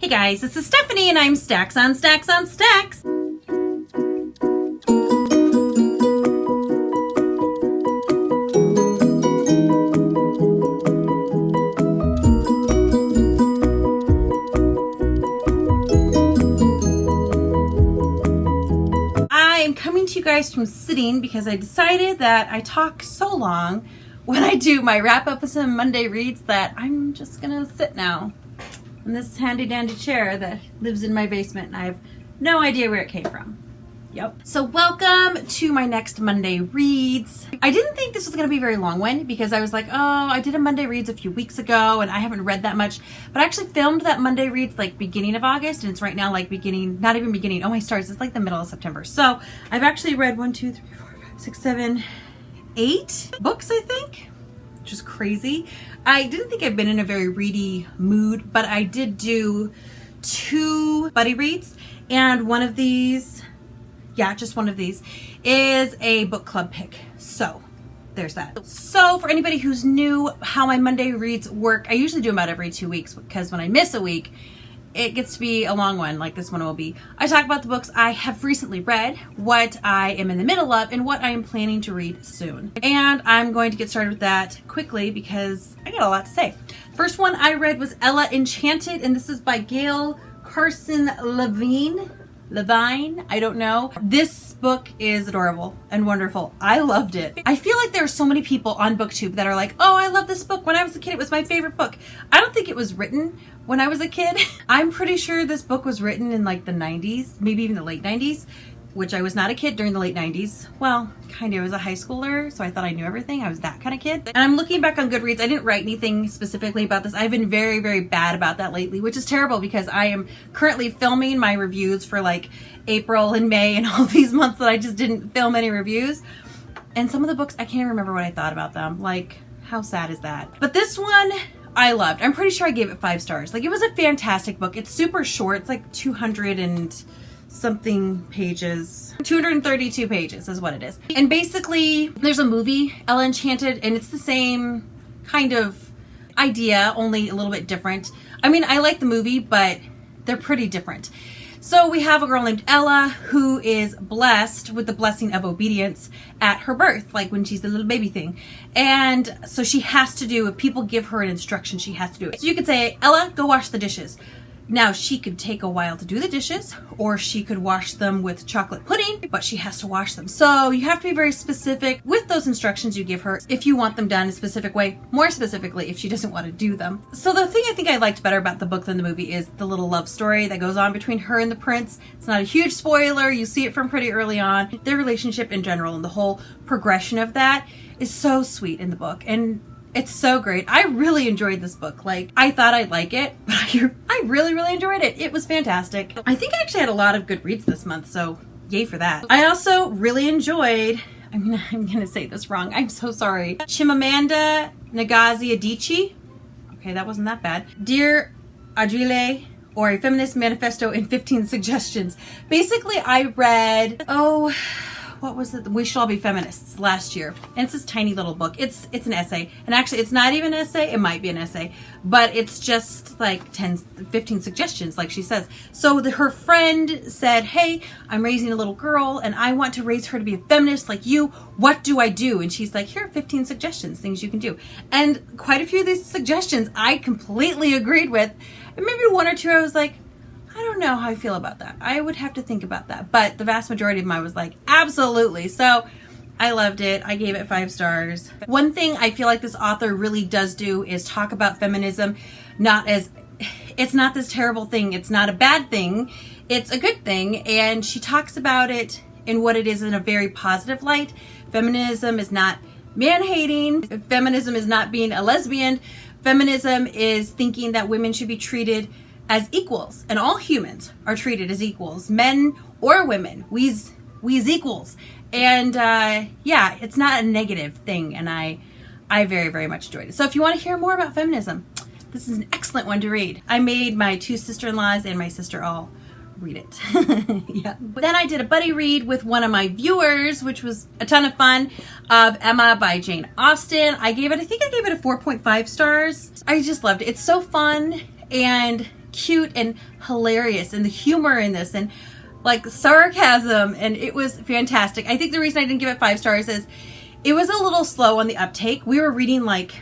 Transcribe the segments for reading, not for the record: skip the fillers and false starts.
Hey guys, this is Stephanie and I'm Stacks on Stacks on Stacks. I am coming to you guys from sitting because I decided that I talk so long when I do my wrap up of some Monday reads that I'm just gonna sit now in this handy dandy chair that lives in my basement and I have no idea where it came from. Yep. So welcome to my next Monday reads. I didn't think this was going to be a very long one because I was like, oh, I did a Monday reads a few weeks ago and I haven't read that much, but I actually filmed that Monday reads like beginning of August and it's right now like beginning, not even beginning, oh my stars, it's like the middle of September. So I've actually read 1, 2, 3, 4, 5, 6, 7, 8 books, I think, which is crazy. I didn't think I've been in a very ready mood, but I did do 2 buddy reads and one of these, yeah, just one of these is a book club pick. So there's that. So for anybody who's new, how my Monday reads work, I usually do them about every 2 weeks because when I miss a week, it gets to be a long one like this one will be. I talk about the books I have recently read, what I am in the middle of, and what I am planning to read soon. And I'm going to get started with that quickly because I got a lot to say. First one I read was Enchanted, and this is by Gail Carson Levine, I don't know. This book is adorable and wonderful. I loved it. I feel like there are so many people on BookTube that are like, oh, I love this book. When I was a kid, it was my favorite book. I don't think it was written when I was a kid. I'm pretty sure this book was written in like the 90s, maybe even the late 90s, which I was not a kid during the late 90s. Well, kind of. I was a high schooler, so I thought I knew everything. I was that kind of kid. And I'm looking back on Goodreads. I didn't write anything specifically about this. I've been very, very bad about that lately, which is terrible because I am currently filming my reviews for like April and May and all these months that I just didn't film any reviews. And some of the books, I can't remember what I thought about them. Like, how sad is that? But this one, I loved. I'm pretty sure I gave it 5 stars. Like, it was a fantastic book. It's super short. It's like 200 and something pages. 232 pages is what it is. And basically, there's a movie, Enchanted, and it's the same kind of idea, only a little bit different. I mean, I like the movie, but they're pretty different. So we have a girl named Ella who is blessed with the blessing of obedience at her birth, like when she's a little baby thing. And so she has to do, if people give her an instruction, she has to do it. So you could say, Ella, go wash the dishes. Now, she could take a while to do the dishes, or she could wash them with chocolate pudding, but she has to wash them. So you have to be very specific with those instructions you give her if you want them done a specific way, more specifically if she doesn't want to do them. So the thing I think I liked better about the book than the movie is the little love story that goes on between her and the prince. It's not a huge spoiler. You see it from pretty early on. Their relationship in general and the whole progression of that is so sweet in the book. And it's so great. I really enjoyed this book. Like, I thought I'd like it, but I really, really enjoyed it. It was fantastic. I think I actually had a lot of good reads this month, so yay for that. I also really enjoyed, I'm gonna say this wrong. I'm so sorry. Chimamanda Ngozi Adichie. Okay, that wasn't that bad. Dear Audrey, or A Feminist Manifesto in 15 Suggestions. Basically, I read, what was it? We Should All Be Feminists last year. And it's this tiny little book. It's an essay. And actually, it's not even an essay. It might be an essay. But it's just like 15 suggestions, like she says. So her friend said, hey, I'm raising a little girl and I want to raise her to be a feminist like you. What do I do? And she's like, here are 15 suggestions, things you can do. And quite a few of these suggestions I completely agreed with. And maybe 1 or 2 I was like, I don't know how I feel about that. I would have to think about that. But the vast majority of mine was like, absolutely. So I loved it. I gave it 5 stars. One thing I feel like this author really does do is talk about feminism, it's not this terrible thing. It's not a bad thing. It's a good thing. And she talks about it in what it is in a very positive light. Feminism is not man-hating. Feminism is not being a lesbian. Feminism is thinking that women should be treated as equals, and all humans are treated as equals, men or women. We's equals, and yeah, it's not a negative thing, and I very, very much enjoyed it. So if you want to hear more about feminism, this is an excellent one to read. I made my 2 sister-in-laws and my sister all read it. Yeah. Then I did a buddy read with one of my viewers, which was a ton of fun, of Emma by Jane Austen. I think I gave it a 4.5 stars. I just loved it. It's so fun and cute and hilarious, and the humor in this, and like sarcasm, and it was fantastic. I think the reason I didn't give it 5 stars is it was a little slow on the uptake. We were reading like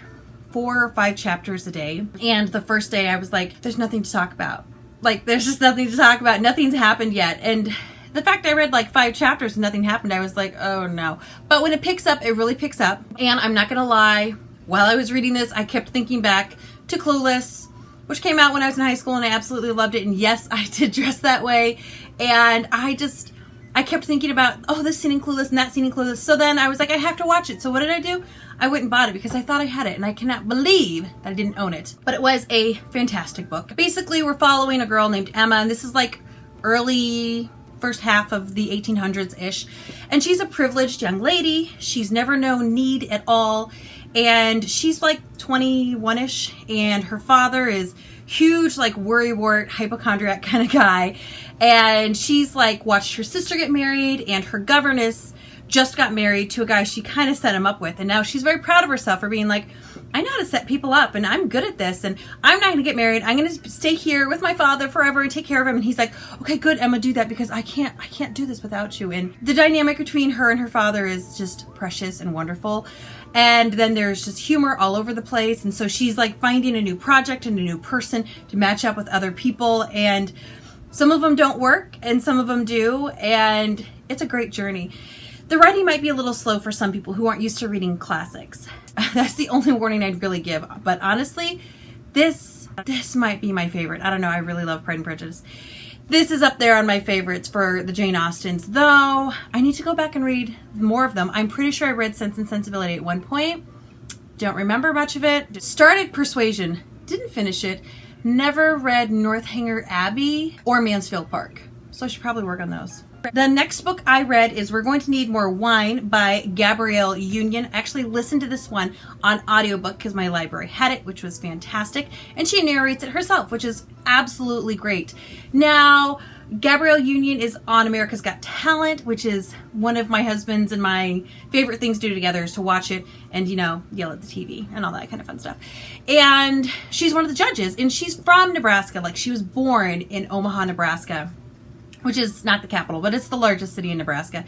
4 or 5 chapters a day, and the first day I was like, there's nothing to talk about. Like, there's just nothing to talk about. Nothing's happened yet. And the fact I read like 5 chapters and nothing happened, I was like, oh no. But when it picks up, it really picks up. And I'm not gonna lie, while I was reading this, I kept thinking back to Clueless, which came out when I was in high school, and I absolutely loved it. And yes, I did dress that way. And I kept thinking about, oh, this scene in Clueless and that scene in Clueless. So then I was like, I have to watch it. So what did I do? I went and bought it because I thought I had it, and I cannot believe that I didn't own it. But it was a fantastic book. Basically, we're following a girl named Emma, and this is like early first half of the 1800s-ish. And she's a privileged young lady. She's never known need at all. And she's like 21-ish, and her father is huge, like worrywart, hypochondriac kind of guy. And she's like watched her sister get married, and her governess just got married to a guy she kind of set him up with. And now she's very proud of herself for being like, I know how to set people up, and I'm good at this, and I'm not going to get married. I'm going to stay here with my father forever and take care of him. And he's like, okay, good, Emma, do that, because I can't do this without you. And the dynamic between her and her father is just precious and wonderful. And then there's just humor all over the place. And so she's like finding a new project and a new person to match up with other people. And some of them don't work and some of them do. And it's a great journey. The writing might be a little slow for some people who aren't used to reading classics. That's the only warning I'd really give. But honestly, this might be my favorite. I don't know. I really love Pride and Prejudice. This is up there on my favorites for the Jane Austens, though I need to go back and read more of them. I'm pretty sure I read Sense and Sensibility at one point. Don't remember much of it. Started Persuasion. Didn't finish it. Never read Northanger Abbey or Mansfield Park. So I should probably work on those. The next book I read is We're Going to Need More Wine by Gabrielle Union. I actually listened to this one on audiobook because my library had it, which was fantastic. And she narrates it herself, which is absolutely great. Now, Gabrielle Union is on America's Got Talent, which is one of my husband's and my favorite things to do together is to watch it and, you know, yell at the TV and all that kind of fun stuff. And she's one of the judges, and she's from Nebraska. Like, she was born in Omaha, Nebraska, which is not the capital, but it's the largest city in Nebraska.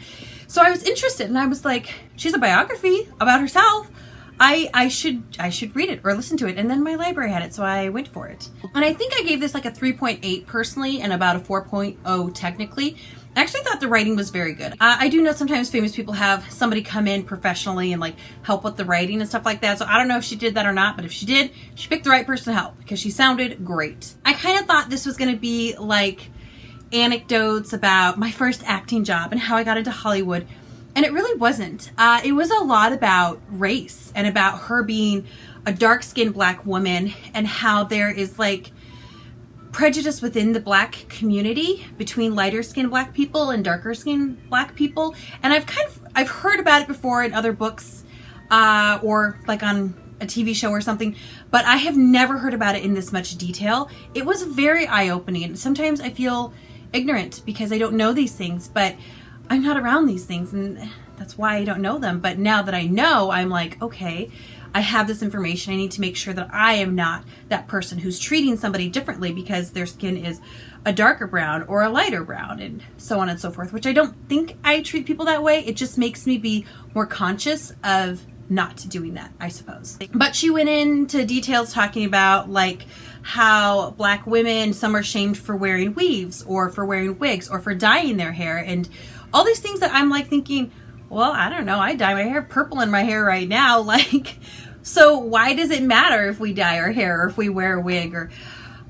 So I was interested, and I was like, she's a biography about herself. I should read it or listen to it. And then my library had it, so I went for it. And I think I gave this like a 3.8 personally and about a 4.0 technically. I actually thought the writing was very good. I do know sometimes famous people have somebody come in professionally and like help with the writing and stuff like that. So I don't know if she did that or not, but if she did, she picked the right person to help because she sounded great. I kind of thought this was going to be like anecdotes about my first acting job and how I got into Hollywood. And it really wasn't. It was a lot about race and about her being a dark-skinned black woman and how there is like prejudice within the black community between lighter-skinned black people and darker-skinned black people. And I've heard about it before in other books or like on a TV show or something, but I have never heard about it in this much detail. It was very eye-opening. And sometimes I feel ignorant because I don't know these things, but I'm not around these things, and that's why I don't know them. But now that I know, I'm like, okay, I have this information. I need to make sure that I am not that person who's treating somebody differently because their skin is a darker brown or a lighter brown and so on and so forth, which I don't think I treat people that way. It just makes me be more conscious of not doing that, I suppose. But she went into details talking about like how black women, some are shamed for wearing weaves or for wearing wigs or for dyeing their hair and all these things that I'm like thinking, well, I don't know, I dye my hair purple in my hair right now. Like, so why does it matter if we dye our hair or if we wear a wig? Or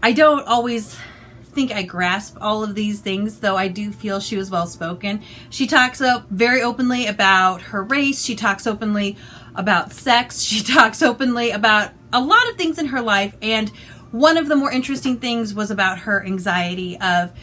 I don't always think I grasp all of these things, though I do feel she was well spoken. She talks very openly about her race. She talks openly about sex. She talks openly about a lot of things in her life. And one of the more interesting things was about her anxiety of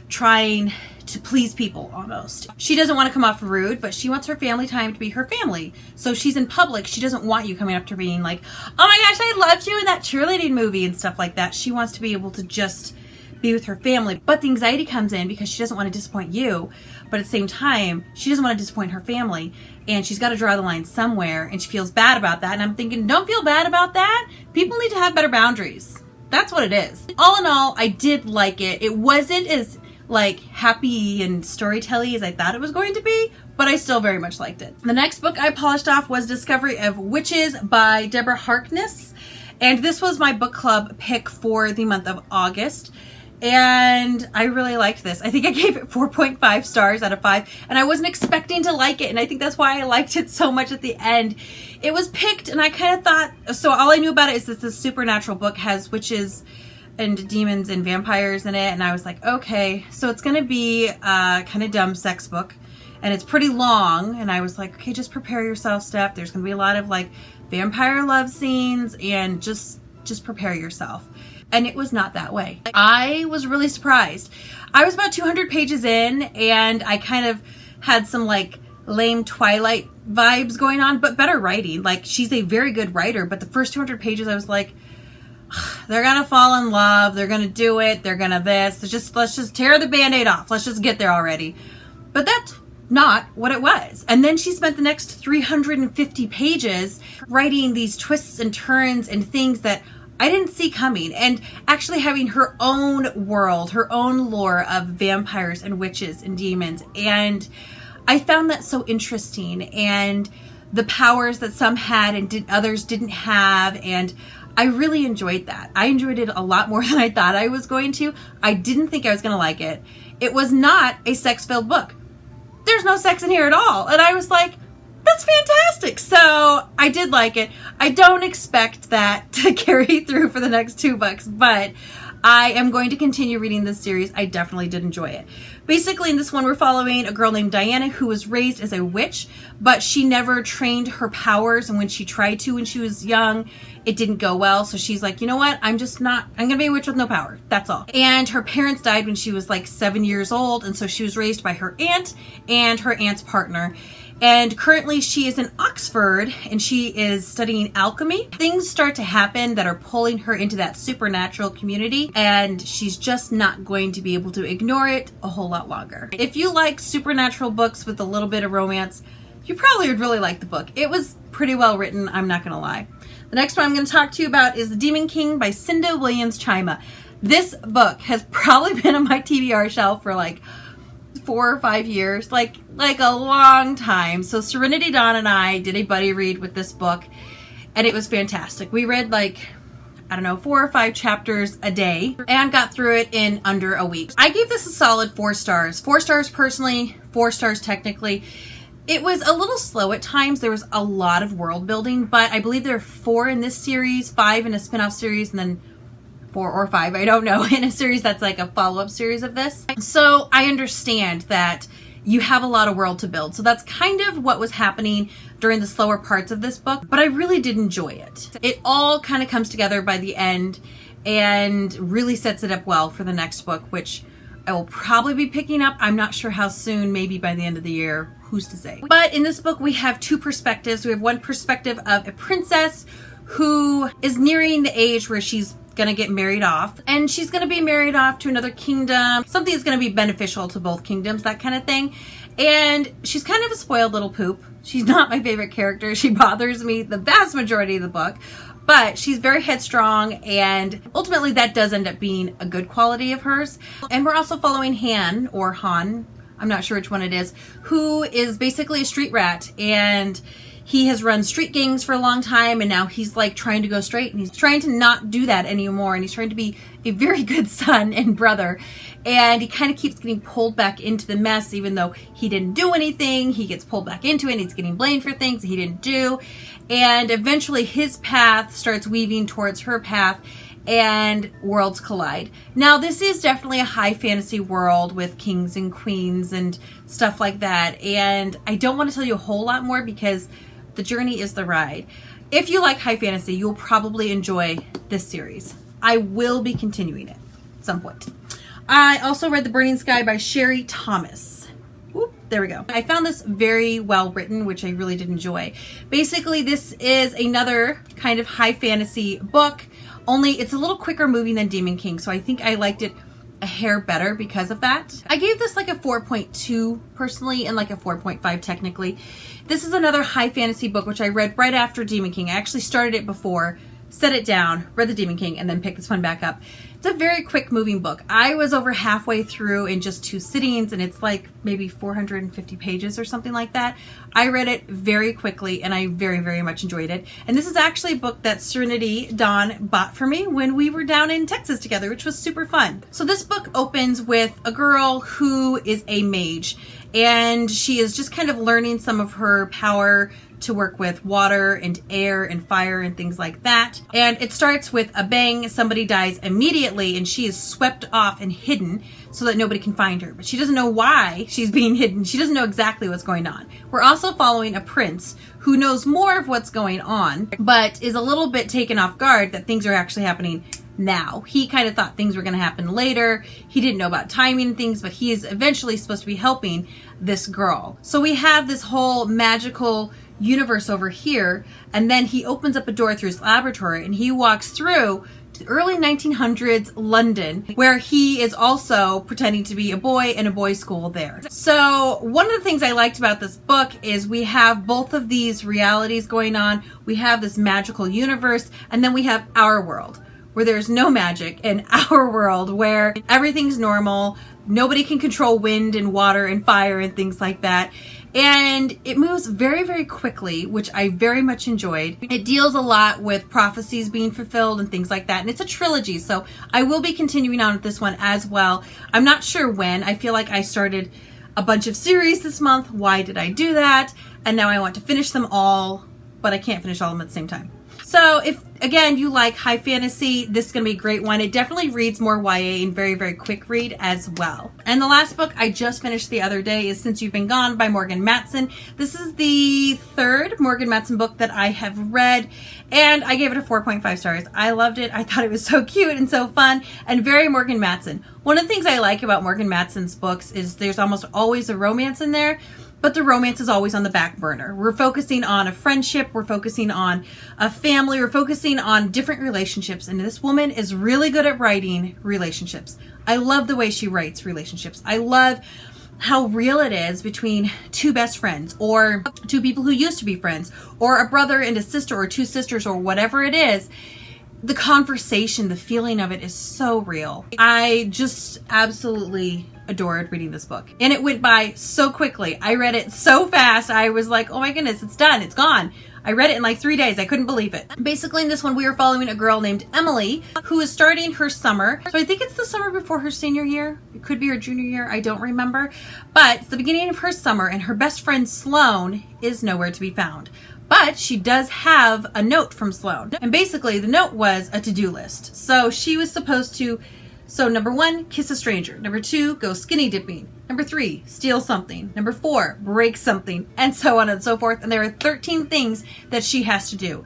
trying to please people almost. She doesn't want to come off rude, but she wants her family time to be her family. So she's in public. She doesn't want you coming up to her being like, oh my gosh, I loved you in that cheerleading movie and stuff like that. She wants to be able to just be with her family. But the anxiety comes in because she doesn't want to disappoint you. But at the same time, she doesn't want to disappoint her family. And she's got to draw the line somewhere. And she feels bad about that. And I'm thinking, don't feel bad about that. People need to have better boundaries. That's what it is. All in all, I did like it. It wasn't as like happy and storytelling as I thought it was going to be, but I still very much liked it. The next book I polished off was Discovery of Witches by Deborah Harkness. And this was my book club pick for the month of August. And I really liked this. I think I gave it 4.5 stars out of 5. And I wasn't expecting to like it. And I think that's why I liked it so much at the end. It was picked and I kind of thought, so all I knew about it is that this supernatural book has witches and demons and vampires in it. And I was like, okay, so it's going to be a kind of dumb sex book. And it's pretty long. And I was like, okay, just prepare yourself, Steph. There's going to be a lot of like vampire love scenes and just prepare yourself. And it was not that way. I was really surprised. I was about 200 pages in and I kind of had some like lame Twilight vibes going on, but better writing. Like, she's a very good writer, but the first 200 pages I was like, they're gonna fall in love, they're gonna do it, they're gonna this. Let's just tear the Band-Aid off. Let's just get there already. But that's not what it was. And then she spent the next 350 pages writing these twists and turns and things that I didn't see coming, and actually having her own world, her own lore of vampires and witches and demons. And I found that so interesting, and the powers that some had and others didn't have. And I really enjoyed that. I enjoyed it a lot more than I thought I was going to. I didn't think I was going to like it. It was not a sex-filled book. There's no sex in here at all. And I was like, that's fantastic. So I did like it. I don't expect that to carry through for the next 2 books, but I am going to continue reading this series. I definitely did enjoy it. Basically, in this one, we're following a girl named Diana who was raised as a witch, but she never trained her powers. And when she tried to when she was young, it didn't go well. So she's like, you know what? I'm going to be a witch with no power. That's all. And her parents died when she was like 7 years old. And so she was raised by her aunt and her aunt's partner. And currently she is in Oxford and she is studying alchemy. Things start to happen that are pulling her into that supernatural community, and she's just not going to be able to ignore it a whole lot longer. If you like supernatural books with a little bit of romance, you probably would really like the book. It was pretty well written, I'm not going to lie. The next one I'm going to talk to you about is The Demon King by Cinda Williams-Chima. This book has probably been on my TBR shelf for like 4 or 5 years, like a long time. So Serenity Dawn and I did a buddy read with this book, and it was fantastic. We read like, I don't know, 4 or 5 chapters a day and got through it in under a week. I gave this a solid 4 stars. 4 stars personally, 4 stars technically. It was a little slow at times. There was a lot of world building, but I believe there are 4 in this series, 5 in a spin-off series, and then 4 or 5, I don't know, in a series that's like a follow-up series of this. So I understand that you have a lot of world to build. So that's kind of what was happening during the slower parts of this book, but I really did enjoy it. It all kind of comes together by the end and really sets it up well for the next book, which I will probably be picking up. I'm not sure how soon, maybe by the end of the year, who's to say. But in this book, we have 2 perspectives. We have one perspective of a princess who is nearing the age where she's gonna get married off, and she's gonna be married off to another kingdom, something that's gonna be beneficial to both kingdoms, that kind of thing. And she's kind of a spoiled little poop. She's not my favorite character. She bothers me the vast majority of the book, but she's very headstrong, and ultimately that does end up being a good quality of hers. And we're also following Han, or Han, I'm not sure which one it is, who is basically a street rat, and he has run street gangs for a long time, and now he's like trying to go straight, and he's trying to not do that anymore, and he's trying to be a very good son and brother. And he kind of keeps getting pulled back into the mess, even though he didn't do anything. He gets pulled back into it, and he's getting blamed for things he didn't do. And eventually his path starts weaving towards her path, and worlds collide. Now, this is definitely a high fantasy world with kings and queens and stuff like that. And I don't want to tell you a whole lot more because the journey is the ride. If you like high fantasy, you'll probably enjoy this series. I will be continuing it at some point. I also read The Burning Sky by Sherry Thomas. Whoop, there we go. I found this very well written, which I really did enjoy. Basically, this is another kind of high fantasy book, only it's a little quicker moving than Demon King, so I think I liked it a hair better because of that. I gave this like a 4.2 personally and like a 4.5 technically. This is another high fantasy book which I read right after Demon King. I actually started it before set it down, read The Demon King, and then pick this one back up. It's a very quick moving book. I was over halfway through in just 2 sittings, and it's like maybe 450 pages or something like that. I read it very quickly, and I very, very much enjoyed it. And this is actually a book that Serenity Dawn bought for me when we were down in Texas together, which was super fun. So this book opens with a girl who is a mage, and she is just kind of learning some of her power to work with water and air and fire and things like that. And it starts with a bang, somebody dies immediately, and she is swept off and hidden so that nobody can find her. But she doesn't know why she's being hidden. She doesn't know exactly what's going on. We're also following a prince who knows more of what's going on, but is a little bit taken off guard that things are actually happening now. He kind of thought things were going to happen later. He didn't know about timing and things, but he is eventually supposed to be helping this girl. So we have this whole magical universe over here, and then he opens up a door through his laboratory and he walks through to early 1900s London, where he is also pretending to be a boy in a boys' school there. So one of the things I liked about this book is we have both of these realities going on. We have this magical universe, and then we have our world where there's no magic, and our world where everything's normal. Nobody can control wind and water and fire and things like that. And it moves very, very quickly, which I very much enjoyed. It deals a lot with prophecies being fulfilled and things like that. And it's a trilogy, so I will be continuing on with this one as well. I'm not sure when. I feel like I started a bunch of series this month. Why did I do that? And now I want to finish them all, but I can't finish all of them at the same time. So if, again, you like high fantasy, this is going to be a great one. It definitely reads more YA and very, very quick read as well. And the last book I just finished the other day is Since You've Been Gone by Morgan Matson. This is the 3rd Morgan Matson book that I have read, and I gave it a 4.5 stars. I loved it. I thought it was so cute and so fun and very Morgan Matson. One of the things I like about Morgan Matson's books is there's almost always a romance in there, but the romance is always on the back burner. We're focusing on a friendship, we're focusing on a family, we're focusing on different relationships, and this woman is really good at writing relationships. I love the way she writes relationships. I love how real it is between 2 best friends, or 2 people who used to be friends, or a brother and a sister, or 2 sisters, or whatever it is. The conversation, the feeling of it is so real. I just absolutely adored reading this book. And it went by so quickly. I read it so fast. I was like, oh my goodness, it's done. It's gone. I read it in like 3 days. I couldn't believe it. Basically, in this one, we are following a girl named Emily who is starting her summer. So I think it's the summer before her senior year. It could be her junior year. I don't remember. But it's the beginning of her summer, and her best friend Sloane is nowhere to be found. But she does have a note from Sloane. And basically, the note was a to-do list. So she was supposed to, number 1, kiss a stranger. Number 2, go skinny dipping. Number 3, steal something. Number 4, break something. And so on and so forth. And there are 13 things that she has to do.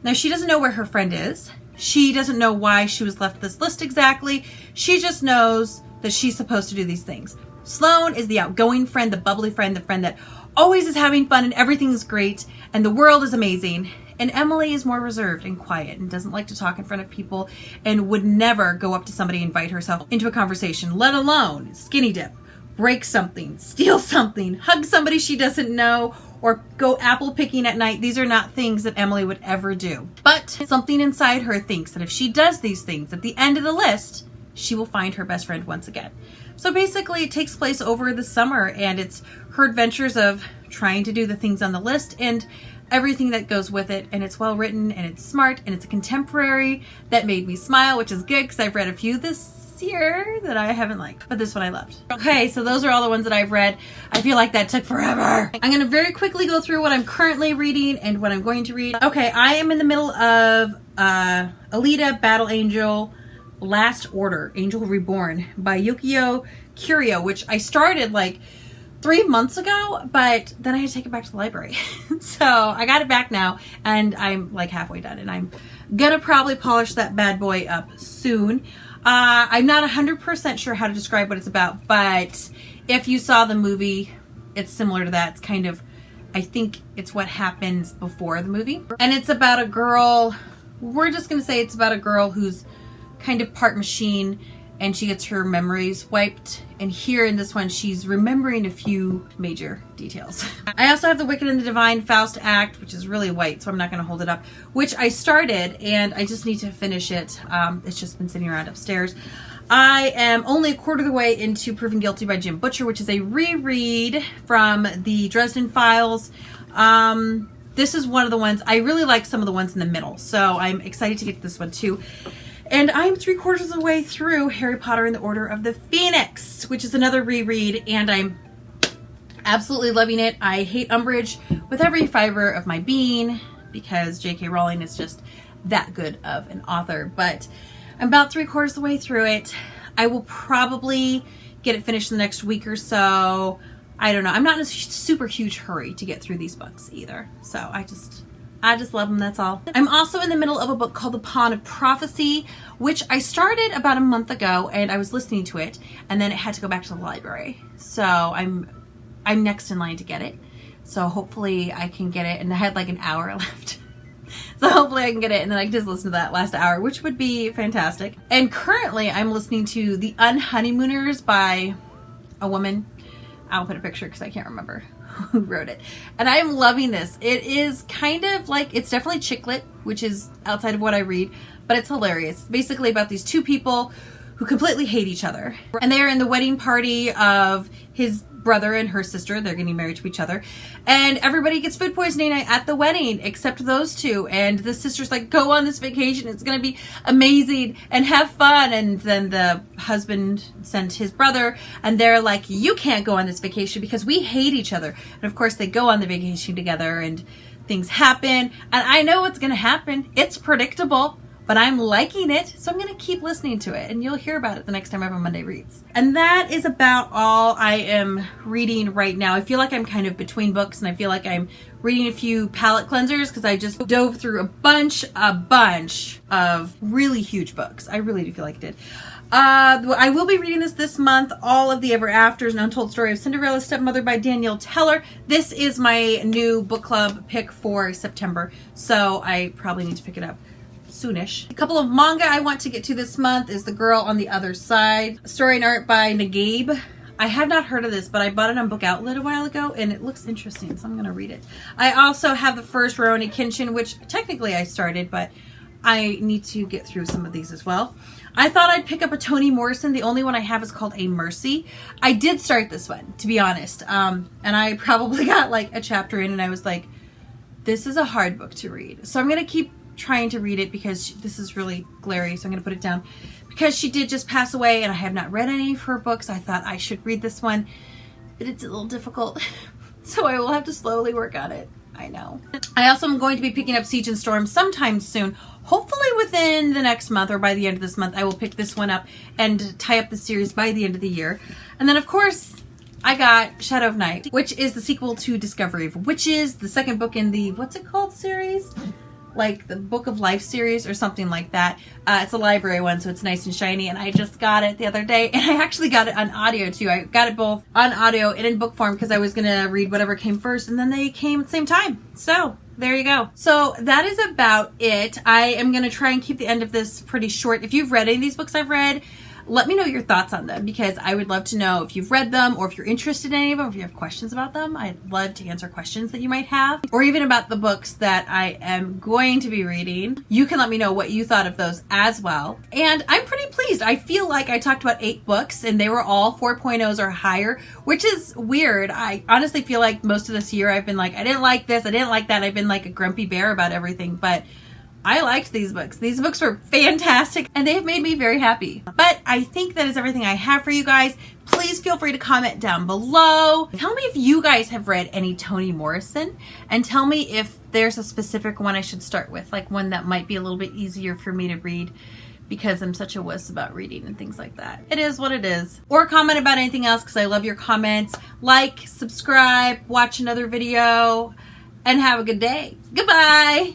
Now, she doesn't know where her friend is. She doesn't know why she was left this list exactly. She just knows that she's supposed to do these things. Sloane is the outgoing friend, the bubbly friend, the friend that always is having fun and everything's great and the world is amazing. And Emily is more reserved and quiet and doesn't like to talk in front of people and would never go up to somebody and invite herself into a conversation, let alone skinny dip, break something, steal something, hug somebody she doesn't know, or go apple picking at night. These are not things that Emily would ever do. But something inside her thinks that if she does these things at the end of the list, she will find her best friend once again. So basically, it takes place over the summer, and it's her adventures of trying to do the things on the list and everything that goes with it. And it's well written, and it's smart, and it's a contemporary that made me smile, which is good because I've read a few this year that I haven't liked, but this one I loved. Okay, so those are all the ones that I've read. I feel like that took forever. I'm going to very quickly go through what I'm currently reading and what I'm going to read. Okay, I am in the middle of Alita Battle Angel Last Order, Angel Reborn by Yukio Curio, which I started like 3 months ago, but then I had to take it back to the library. So I got it back now, and I'm like halfway done, and I'm gonna probably polish that bad boy up soon. I'm not 100% sure how to describe what it's about, but if you saw the movie, it's similar to that. It's kind of, I think it's what happens before the movie. And it's about a girl, we're just gonna say it's about a girl who's kind of part machine and she gets her memories wiped. And here in this one, she's remembering a few major details. I also have The Wicked and the Divine Faust Act, which is really white, so I'm not going to hold it up, which I started, and I just need to finish it. It's just been sitting around upstairs. I am only a quarter of the way into Proven Guilty by Jim Butcher, which is a reread from the Dresden Files. This is one of the ones, I really like some of the ones in the middle, so I'm excited to get to this one too. And I'm 3/4 of the way through Harry Potter and the Order of the Phoenix, which is another reread, and I'm absolutely loving it. I hate Umbridge with every fiber of my being because J.K. Rowling is just that good of an author, but I'm about 3/4 of the way through it. I will probably get it finished in the next week or so. I don't know. I'm not in a super huge hurry to get through these books either. So I just love them, that's all. I'm also in the middle of a book called The Pawn of Prophecy, which I started about a month ago, and I was listening to it, and then it had to go back to the library. So I'm next in line to get it. So hopefully I can get it, and I had like an hour left. So hopefully I can get it, and then I can just listen to that last hour, which would be fantastic. And currently I'm listening to The Unhoneymooners by a woman. I'll put a picture because I can't remember who wrote it. And I'm loving this. It is kind of like, it's definitely chick lit, which is outside of what I read, but it's hilarious. It's basically about these two people who completely hate each other. And they're in the wedding party of his brother and her sister. They're getting married to each other. And everybody gets food poisoning at the wedding except those two. And the sister's like, go on this vacation. It's going to be amazing and have fun. And then the husband sent his brother, and they're like, you can't go on this vacation because we hate each other. And of course they go on the vacation together and things happen. And I know what's going to happen. It's predictable. But I'm liking it, so I'm going to keep listening to it, and you'll hear about it the next time I have a Monday Reads. And that is about all I am reading right now. I feel like I'm kind of between books, and I feel like I'm reading a few palette cleansers because I just dove through a bunch of really huge books. I really do feel like I did. I will be reading this month, all of the Ever Afters, An Untold Story of Cinderella's Stepmother by Danielle Teller. This is my new book club pick for September, so I probably need to pick it up soonish. A couple of manga I want to get to this month is The Girl on the Other Side, story and art by Nagabe. I have not heard of this, but I bought it on Book Outlet a while ago, and it looks interesting, so I'm going to read it. I also have the first Rurouni Kenshin, which technically I started, but I need to get through some of these as well. I thought I'd pick up a Toni Morrison. The only one I have is called A Mercy. I did start this one, to be honest, and I probably got like a chapter in, and I was like, this is a hard book to read. So I'm going to keep trying to read it because this is really glary, so I'm going to put it down. Because she did just pass away and I have not read any of her books, I thought I should read this one, but it's a little difficult, so I will have to slowly work on it. I know. I also am going to be picking up Siege and Storm sometime soon, hopefully within the next month or by the end of this month. I will pick this one up and tie up the series by the end of the year. And then of course I got Shadow of Night, which is the sequel to Discovery of Witches, the second book in the, what's it called series? Like the Book of Life series or something like that. It's a library one, so it's nice and shiny, and I just got it the other day, and I actually got it on audio too. I got it both on audio and in book form because I was gonna read whatever came first, and then they came at the same time. So there you go. So that is about it. I am gonna try and keep the end of this pretty short. If you've read any of these books I've read, let me know your thoughts on them, because I would love to know if you've read them or if you're interested in any of them, if you have questions about them. I'd love to answer questions that you might have, or even about the books that I am going to be reading. You can let me know what you thought of those as well. And I'm pretty pleased. I feel like I talked about 8 books and they were all 4.0s or higher, which is weird. I honestly feel like most of this year I've been like, I didn't like this, I didn't like that. I've been like a grumpy bear about everything, but I liked these books. These books were fantastic and they have made me very happy. But I think that is everything I have for you guys. Please feel free to comment down below. Tell me if you guys have read any Toni Morrison, and tell me if there's a specific one I should start with, like one that might be a little bit easier for me to read because I'm such a wuss about reading and things like that. It is what it is. Or comment about anything else because I love your comments. Like, subscribe, watch another video, and have a good day. Goodbye.